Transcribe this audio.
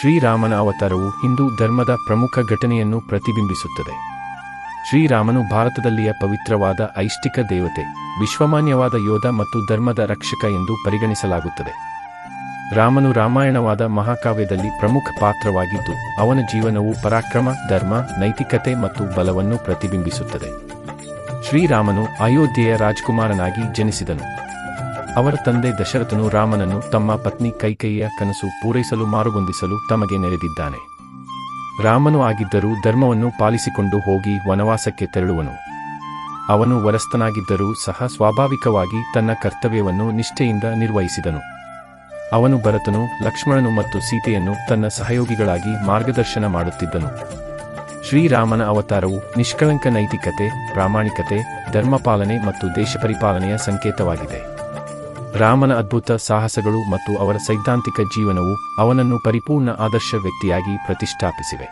ಶ್ರೀರಾಮನ ಅವತಾರವು ಹಿಂದೂ ಧರ್ಮದ ಪ್ರಮುಖ ಘಟನೆಯನ್ನು ಪ್ರತಿಬಿಂಬಿಸುತ್ತದೆ. ಶ್ರೀರಾಮನು ಭಾರತದಲ್ಲಿಯ ಪವಿತ್ರವಾದ ಐಷ್ಟಿಕ ದೇವತೆ, ವಿಶ್ವಮಾನ್ಯವಾದ ಯೋಧ ಮತ್ತು ಧರ್ಮದ ರಕ್ಷಕ ಎಂದು ಪರಿಗಣಿಸಲಾಗುತ್ತದೆ. ರಾಮನು ರಾಮಾಯಣವಾದ ಮಹಾಕಾವ್ಯದಲ್ಲಿ ಪ್ರಮುಖ ಪಾತ್ರವಾಗಿದ್ದು, ಅವನ ಜೀವನವು ಪರಾಕ್ರಮ, ಧರ್ಮ, ನೈತಿಕತೆ ಮತ್ತು ಬಲವನ್ನು ಪ್ರತಿಬಿಂಬಿಸುತ್ತದೆ. ಶ್ರೀರಾಮನು ಅಯೋಧ್ಯೆಯ ರಾಜಕುಮಾರನಾಗಿ ಜನಿಸಿದನು. ಅವರ ತಂದೆ ದಶರಥನು ರಾಮನನ್ನು ತಮ್ಮ ಪತ್ನಿ ಕೈಕೇಯಿಯ ಕನಸು ಪೂರೈಸಲು ಮಾರುಗೊಂದಿಸಲು ತಮಗೆ ನೆರೆದಿದ್ದಾನೆ. ರಾಮನು ಆಗಿದ್ದರೂ ಧರ್ಮವನ್ನು ಪಾಲಿಸಿಕೊಂಡು ಹೋಗಿ ವನವಾಸಕ್ಕೆ ತೆರಳುವನು. ಅವನು ವರಸ್ಥನಾಗಿದ್ದರೂ ಸಹ ಸ್ವಾಭಾವಿಕವಾಗಿ ತನ್ನ ಕರ್ತವ್ಯವನ್ನು ನಿಷ್ಠೆಯಿಂದ ನಿರ್ವಹಿಸಿದನು. ಅವನು ಭರತನು, ಲಕ್ಷ್ಮಣನು ಮತ್ತು ಸೀತೆಯನ್ನು ತನ್ನ ಸಹಯೋಗಿಗಳಾಗಿ ಮಾರ್ಗದರ್ಶನ ಮಾಡುತ್ತಿದ್ದನು. ಶ್ರೀರಾಮನ ಅವತಾರವು ನಿಷ್ಕಳಂಕ ನೈತಿಕತೆ, ಪ್ರಾಮಾಣಿಕತೆ, ಧರ್ಮಪಾಲನೆ ಮತ್ತು ದೇಶಪರಿಪಾಲನೆಯ ಸಂಕೇತವಾಗಿದೆ. ರಾಮನ ಅದ್ಭುತ ಸಾಹಸಗಳು ಮತ್ತು ಅವರ ಸೈದ್ಧಾಂತಿಕ ಜೀವನವು ಅವನನ್ನು ಪರಿಪೂರ್ಣ ಆದರ್ಶ ವ್ಯಕ್ತಿಯಾಗಿ ಪ್ರತಿಷ್ಠಾಪಿಸಿವೆ.